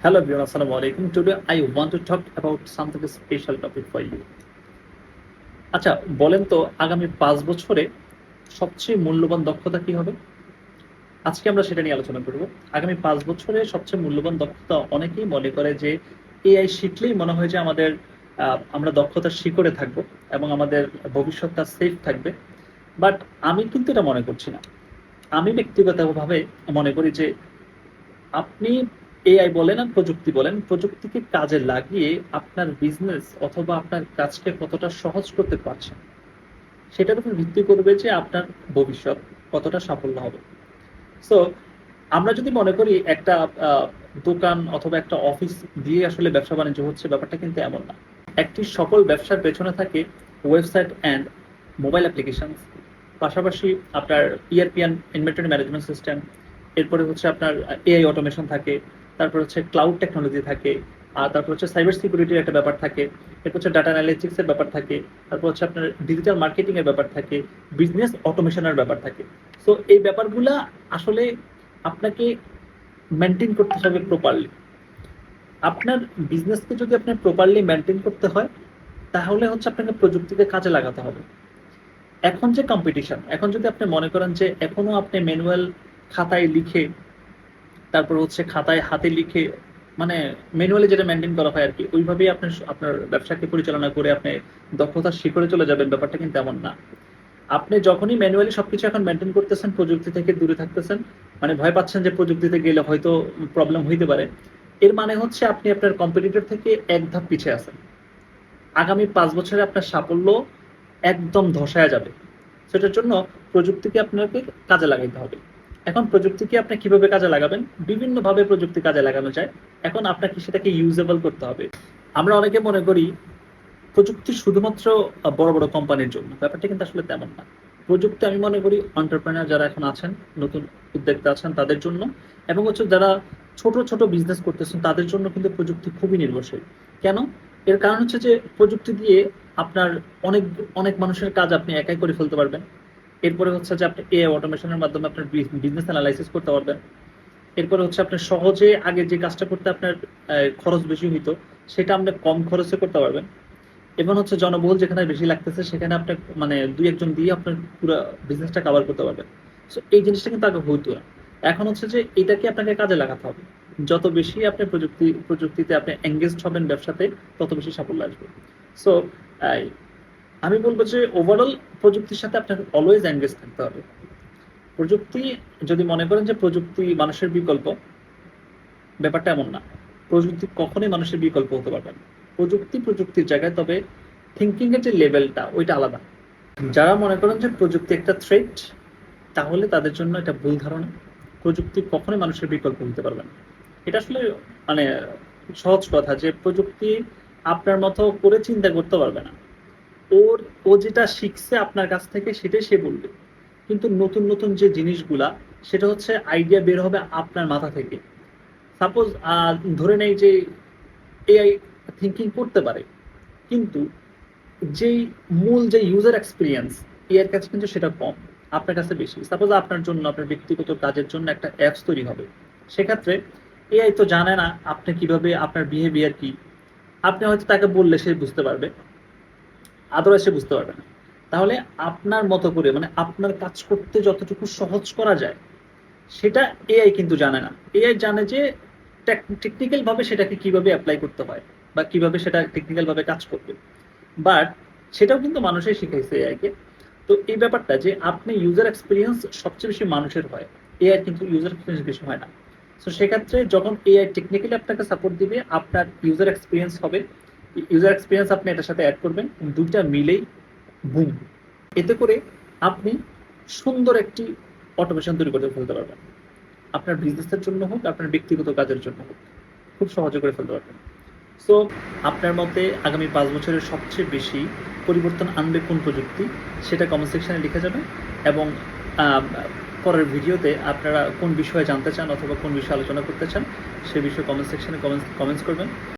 Hello everyone, Assalamu alaikum. Today I want to talk about something special topic for you. আচ্ছা বলেন তো আগামী 5 বছরে সবচেয়ে মূল্যবান দক্ষতা কি হবে? আজকে আমরা সেটা নিয়ে আলোচনা করব। আগামী 5 বছরে সবচেয়ে মূল্যবান দক্ষতা অনেকেই মনে করে যে এআই শিখলেই মনে হয় যে আমরা দক্ষতার শিখরে থাকবো এবং আমাদের ভবিষ্যৎটা সেফ থাকবে। বাট আমি কিন্তু এটা মনে করছি না। আমি ব্যক্তিগতভাবে মনে করি যে আপনি এআই বলেন আর প্রযুক্তি বলেন, প্রযুক্তিকে কাজে লাগিয়ে আপনার বিজনেস অথবা আপনার কাজকে কতটা সহজ করতে পারছেন সেটার উপর ভিত্তি করবে যে আপনার ভবিষ্যৎ কতটা সাফল্য হবে। সো আমরা যদি মনে করি একটা দোকান অথবা একটা অফিস দিয়ে আসলে ব্যবসা বাণিজ্য হচ্ছে, ব্যাপারটা কিন্তু এমন না। একটি সকল ব্যবসার পেছনে থাকে ওয়েবসাইট অ্যান্ড মোবাইল অ্যাপ্লিকেশন, পাশাপাশি আপনার ERP and inventory management system, এরপরে হচ্ছে আপনার এআই অটোমেশন থাকে, তারপর হচ্ছে ক্লাউড টেকনোলজি থাকে, আর তারপর হচ্ছে সাইবার সিকিউরিটির একটা ব্যাপার থাকে, এরপর হচ্ছে ডাটা অ্যানালিটিক্স এর ব্যাপার থাকে, তারপর হচ্ছে আপনার ডিজিটাল মার্কেটিং এর ব্যাপার থাকে, বিজনেস অটোমেশনের ব্যাপার থাকে। সো এই ব্যাপারগুলা আসলে আপনাকে মেনটেন করতে হবে প্রপারলি। আপনার বিজনেসকে যদি আপনার প্রপারলি মেনটেন করতে হয় তাহলে হচ্ছে আপনাকে প্রযুক্তিকে কাজে লাগাতে হবে। এখন যে কম্পিটিশন, এখন যদি আপনি মনে করেন যে এখনো আপনি ম্যানুয়াল খাতায় লিখে, তারপর হচ্ছে খাতায় হাতে লিখে, মানে ম্যানুয়ালি যেটা মেনটেন করা হয় আর কি, ওইভাবেই আপনি আপনার ব্যবসাকে পরিচালনা করে আপনি দক্ষতার শিখরে চলে যাবেন, ব্যাপারটা কিন্তু এমন না। আপনি যখনই ম্যানুয়ালি সবকিছু এখন মেনটেন করতেছেন, প্রযুক্তি থেকে দূরে থাকতেছেন, মানে ভয় পাচ্ছেন যে প্রযুক্তিতে গেলে হয়তো প্রবলেম হইতে পারে, এর মানে হচ্ছে আপনি আপনার কম্পিটিটর থেকে এক ধাপ পিছিয়ে আছেন। আগামী 5 বছরে আপনার সাফল্য একদম ধসায়া যাবে। সেটার জন্য প্রযুক্তিকে আপনাকে কাজে লাগাইতে হবে। এখন প্রযুক্তিকে আপনি কিভাবে কাজে লাগাবেন? বিভিন্নভাবে প্রযুক্তি কাজে লাগানো যায়। এখন আপনাকে সেটাকে ইউজেবল করতে হবে। আমরা অনেকে মনে করি প্রযুক্তি শুধুমাত্র বড় বড় কোম্পানির জন্য, ব্যাপারটা কিন্তু আসলে তেমন না। প্রযুক্তি আমি মনে করি এন্টারপ্রেনার যারা এখন আছেন, নতুন উদ্যোক্তা আছেন তাদের জন্য, এবং হচ্ছে যারা ছোট ছোট বিজনেস করতেছেন তাদের জন্য কিন্তু প্রযুক্তি খুবই নির্ভরশীল। কেন? এর কারণ হচ্ছে যে প্রযুক্তি দিয়ে আপনার অনেক অনেক মানুষের কাজ আপনি একাই করে ফেলতে পারবেন। এরপরে হচ্ছে যে আপনি এআই অটোমেশনের মাধ্যমে আপনার বিজনেস অ্যানালাইসিস করতে পারবেন। এরপরে হচ্ছে আপনার সহজে আগে যে কাজটা করতে আপনার খরচ বেশি হইতো, সেটা আপনি কম খরচে করতে পারবেন। এবং হচ্ছে জনবহুল যেখানে বেশি লাগতেছে সেখানে আপনার মানে দুই একজন দিয়ে আপনার পুরো বিজনেসটা কভার করতে পারবেন। সো এই জিনিসটা কিন্তু আগে হইতো না। এখন হচ্ছে যে এটাকে আপনাকে কাজে লাগাতে হবে। যত বেশি আপনি প্রযুক্তিতে আপনি এঙ্গেজড হবেন ব্যবসাতে, তত বেশি সাফল্য আসবে। সো আমি বলবো যে ওভারঅল প্রযুক্তির সাথে আপনাকে অলওয়েজ এঙ্গেজ থাকতে হবে। প্রযুক্তি, যদি মনে করেন যে প্রযুক্তি মানুষের বিকল্প, ব্যাপারটা এমন না। প্রযুক্তি কখনোই মানুষের বিকল্প হতে পারবে না। প্রযুক্তি প্রযুক্তির জায়গায়, তবে থিঙ্কিং এর যে লেভেলটা ওইটা আলাদা। যারা মনে করেন যে প্রযুক্তি একটা থ্রেট, তাহলে তাদের জন্য এটা ভুল ধারণা। প্রযুক্তি কখনোই মানুষের বিকল্প হতে পারবে না। এটা আসলে মানে সহজ কথা যে প্রযুক্তি আপনার মতো করে চিন্তা করতে পারবে না। ওর ও যেটা শিখছে আপনার কাছ থেকে সেটাই সে বলবে। কিন্তু নতুন নতুন যে জিনিসগুলা, সেটা হচ্ছে আইডিয়া বের হবে আপনার মাথা থেকে। সাপোজ ধরে নেই যে এআই থিঙ্কিং করতে পারে, কিন্তু যেই মূল যে ইউজার এক্সপিরিয়েন্স এর কাছে কিন্তু সেটা কম, আপনার কাছে বেশি। সাপোজ আপনার জন্য, আপনার ব্যক্তিগত কাজের জন্য একটা অ্যাপস তৈরি হবে, সেক্ষেত্রে এআই তো জানে না আপনি কিভাবে, আপনার বিহেভিয়ার কি। আপনি হয়তো তাকে বললে সে বুঝতে পারবে, আদৌ সে বুঝতে পারবে না। তাহলে আপনার মতো করে, মানে আপনার কাজ করতে যতটুকু সহজ করা যায় সেটা এআই কিন্তু জানে না। এআই জানে যে টেকনিক্যাল ভাবে সেটাকে কিভাবে অ্যাপ্লাই করতে হয় বা কিভাবে সেটা টেকনিক্যাল ভাবে কাজ করবে। বাট সেটাও কিন্তু মানুষই শিখাইছে এআই কে। তো এই ব্যাপারটা যে আপনি ইউজার এক্সপিরিয়েন্স সবচেয়ে বেশি মানুষের হয়, এআই কিন্তু ইউজার এক্সপিরিয়েন্স বেশি হয় না। তো সেক্ষেত্রে যখন এআই টেকনিক্যালি আপনাকে সাপোর্ট দিবে, আপনার ইউজার এক্সপিরিয়েন্স হবে। ইউজার এক্সপিরিয়েন্স আপনি এটার সাথে অ্যাড করবেন, দুইটা মিলেই বুম, এতে করে আপনি সুন্দর একটি অটোমেশন তৈরি করতে ফেলতে পারবেন। আপনার বিজনেসের জন্য হোক, আপনার ব্যক্তিগত কাজের জন্য হোক, খুব সহজে করে ফেলতে পারবেন। সো আপনার মতে আগামী 5 বছরের সবচেয়ে বেশি পরিবর্তন আনবে কোন প্রযুক্তি, সেটা কমেন্ট সেকশনে লিখে যাবেন। এবং পরের ভিডিওতে আপনারা কোন বিষয়ে জানতে চান অথবা কোন বিষয়ে আলোচনা করতে চান, সে বিষয়ে কমেন্ট সেকশনে কমেন্টস করবেন।